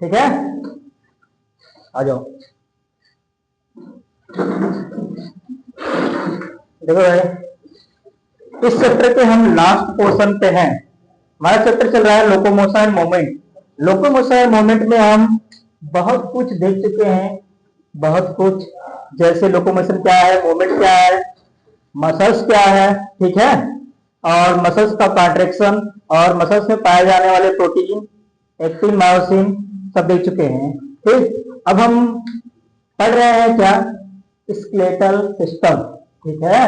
ठीक है, आ जाओ। देखो भाई, इस चैप्टर के हम लास्ट पोर्शन पे हैं। हमारा चैप्टर चल रहा है locomotion and movement. Locomotion and movement में हम बहुत कुछ देख चुके हैं, बहुत कुछ, जैसे लोकोमोशन क्या है, मूवमेंट क्या है, मसल्स क्या है, ठीक है, और मसल्स का कॉन्ट्रैक्शन और मसल्स में पाए जाने वाले प्रोटीन, एक्टिन, मायोसिन, सब देख चुके हैं। ठीक, अब हम पढ़ रहे हैं क्या, स्केलेटल सिस्टम। ठीक है,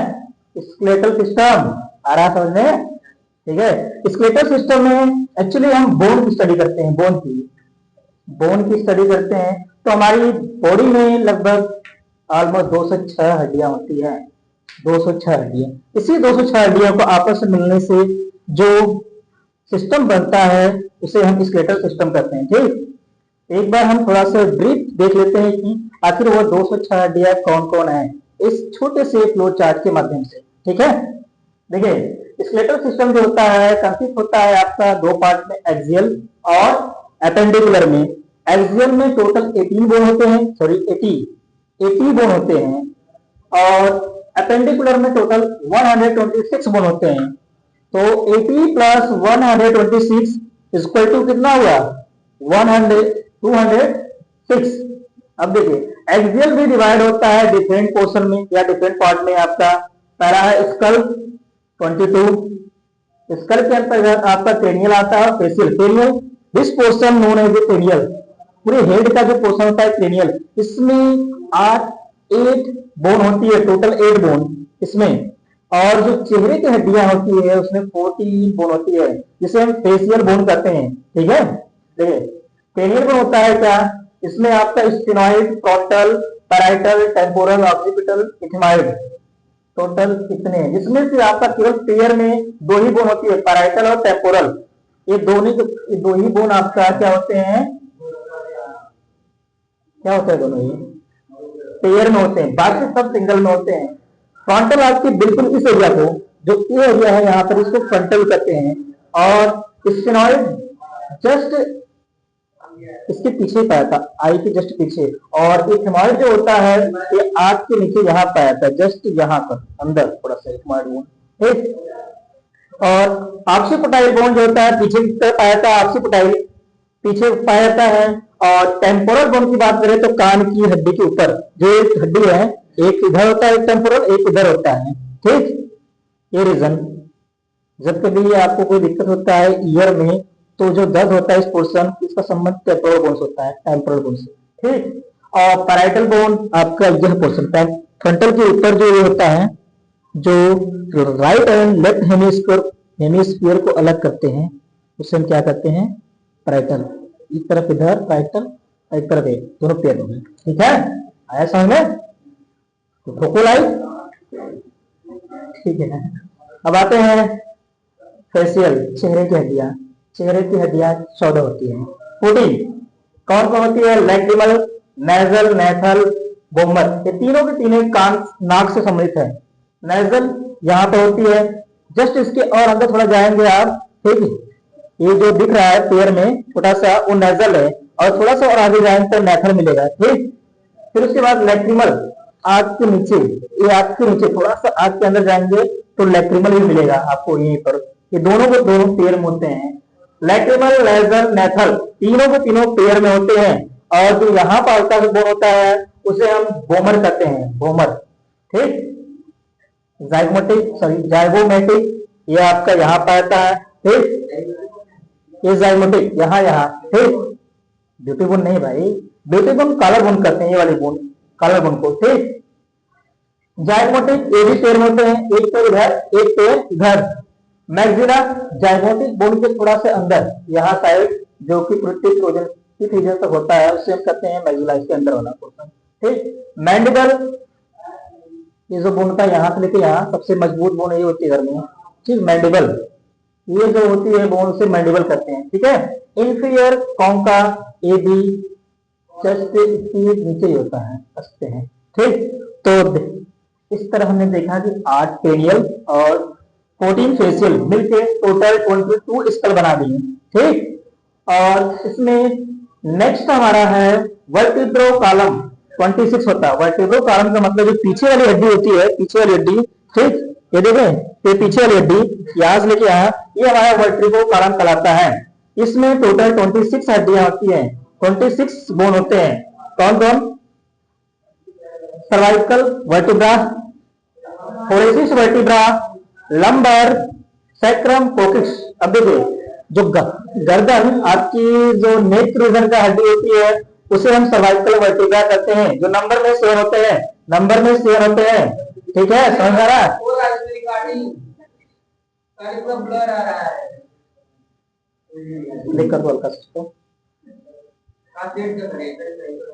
स्केलेटल सिस्टम आ रहा समझ में? ठीक है, स्केलेटल सिस्टम में एक्चुअली हम बोन की स्टडी करते हैं, बोन की स्टडी करते हैं। तो हमारी बॉडी में लगभग ऑलमोस्ट 206 हड्डियां होती हैं, 206 हड्डियां। इसी 206 हड्डियों को आपस में मिलने से जो सिस्टम बनता है उसे हम स्केलेटल सिस्टम कहते हैं। ठीक, एक बार हम थोड़ा सा ब्रीफ देख लेते हैं कि आखिर वो 206 हड्डियां कौन कौन है इस छोटे से फ्लो चार्ट के माध्यम से। ठीक है, देखिए, स्केलेटल सिस्टम जो होता है कंसिस्ट होता है आपका दो पार्ट में, एक्सियल और एपेंडिकुलर में। एक्सियल में टोटल 18 बोन होते हैं, सॉरी 80 बोन होते हैं, और अपेंडिकुलर में टोटल 126 बोन होते हैं। तो 80 प्लस 126 इक्वल टू कितना हुआ, 206। अब देखिए, एक्सियल भी डिवाइड होता है डिफरेंट पोर्शन में या डिफरेंट पार्ट में। आपका पहला है स्कल 22, स्कल के अंतर्गत आपका क्रेनियल आता है, facial, this portion known as a cranial. पूरे हेड का जो पोर्शन होता है क्रेनियल, इसमें 8 बोन होती है, टोटल 8 बोन इसमें। और जो चेहरे की हड्डियां होती है उसमें 14 बोन होती है, जिसे हम फेशियल बोन कहते हैं। ठीक है, देखिए, क्रेनियल बोन होता है क्या, इसमें आपका sphenoid, frontal, parietal, temporal, occipital, ethmoid, total कितने हैं, जिसमें से आपका केवल पेयर में 2 ही बोन होती है, पैराइटल और टेम्पोरल। ये दो ही बोन आपका क्या होते हैं, क्या होता है, दोनों ही पेयर में होते हैं, बाकी सब सिंगल में होते हैं। फ्रंटल आपकी बिल्कुल इस एरिया को, जो ये एरिया है यहाँ पर, इसको फ्रंटल कहते हैं। और स्फिनॉइड जस्ट इसके पीछे पाया था, आई के जस्ट पीछे। और इथमाइड जो होता है ये आंख के नीचे यहाँ पाया था, जस्ट यहाँ पर अंदर थोड़ा सा इथमाइड बोन। ठीक, और ऑक्सीपिटाइल बोन जो होता है पीछे की तरफ पाया था, ऑक्सीपिटाइल पीछे पाया जाता है। और टेम्पोरल बोन की बात करें तो कान की हड्डी के ऊपर जो एक हड्डी है, एक इधर होता है टेम्पोरल, एक इधर होता है। ठीक, ये रीजन, जब कभी आपको कोई दिक्कत होता है ईयर में, तो जो दर्द होता है इस पोर्शन, इसका संबंध टेम्पोरल बोन होता है, टेम्पोरल बोन से। ठीक, और पैराइटल बोन आपका यह पोर्शन फ्रंटल के ऊपर जो ये होता है, जो राइट एंड लेफ्ट हेमिस्फीयर को अलग करते हैं, उसे हम क्या कहते हैं, पैराइटल। एक तरफ इधर पैराइटल, एक तरफ दोनों पेयर में। ठीक है, आया समझ में? तो फोकोलाइट। ठीक है, अब आते हैं फेशियल, चेहरे की हड्डियां। चेहरे की हड्डियां 14 होती हैं। 14 कौन कौन होती है, लैक्रिमल, नेजल, नेथल, बोमर। ये तीनों के तीनों कान नाक से संबंधित है। नेजल यहाँ पर होती है, जस्ट इसके और अंदर थोड़ा जाएंगे आप। ठीक है, ये जो दिख रहा है पेयर में छोटा सा, वो नेजल है, और थोड़ा सा और आगे जाएंगे तो नेथल मिलेगा। ठीक, फिर उसके बाद लैक्रिमल, आंख के नीचे, ये आंख के नीचे थोड़ा सा आंख के अंदर जाएंगे तो लैक्रिमल भी मिलेगा आपको यहीं पर। ये दोनों को दोनों पेयर में होते हैं, लैक्रिमल, नेजल, नेथल, तीनों के तीनों पेयर में होते हैं। और जो यहाँ पर हल्का सा बोन होता है उसे हम बोमर कहते हैं, बोमर। ठीक, जाइगोमेटिक, ये आपका यहाँ पर आता है। ठीक, ये जाइगोमेटिक यहाँ यहाँ। ठीक, ब्यूटी बोन नहीं भाई, ब्यूटी बोन कॉलर बोन कहते हैं, ये वाली बोन कॉलर बोन को। ठीक, जाइगोमेटिक ये भी पेयर में होते हैं, एक पेयर इधर, एक पेयर इधर। मैक्सिला जाइगोटिक बोन के थोड़ा से अंदर यहाँ साइड, जो कि टिप रीजन तक होता है, उससे हम कहते हैं मैक्सिला, इसके अंदर वाला पोर्शन। ठीक, मैंडिबल, ये जो बोन का यहाँ से लेके यहाँ सबसे मजबूत बोन ये होती है घर में। ठीक, मैंडिबल, ये जो होती है बोन से मैंडिबल करते हैं। ठीक है, inferior concha A B, chest के नीचे ही होता है, हंसते हैं। ठीक, तो इस तरह हमने देखा कि 8 क्रेनियल और 14 फेशियल मिलके टोटल 22 स्कल बना दिए। ठीक, और इसमें नेक्स्ट हमारा है वर्टिब्रो कॉलम। 26 होता है वर्टिब्रो कॉलम का मतलब जो पीछे वाली हड्डी होती है, पीछे वाली हड्डी, ठीक, ये देखें, ये पीछे वाली हड्डी यहां से लेके आया, ये हमारा वर्टिब्रो कॉलम कहलाता है। इसमें टोटल 26 हड्डियां होती हैं, 26 बोन होते हैं। कौन कौन? Cervical vertebra, thoracic vertebra, lumbar, sacrum, coccyx. अब देखिए, जो गर्दन आपकी जो नेक रीजन का हड्डी होती है उसे हम सर्वाइकल वर्टिब्रा कहते हैं, जो नंबर में शेयर होते हैं, नंबर में शेयर होते हैं, ठीक है, समझ आ रहा है? दिक्कत बोल का सकते,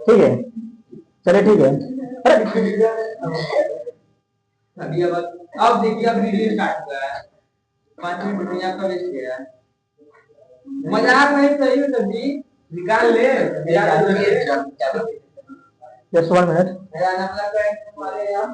ठीक है, चले ठीक है। अभी अब देखिए, अब वीडियो स्टार्ट हुआ है, 5 मिनट में आपका वेस्ट किया है। मजाक नहीं, सही में सब्जी निकाल ले। Just 1 minute. मेरा नाम लगा है तुम्हारे यहाँ।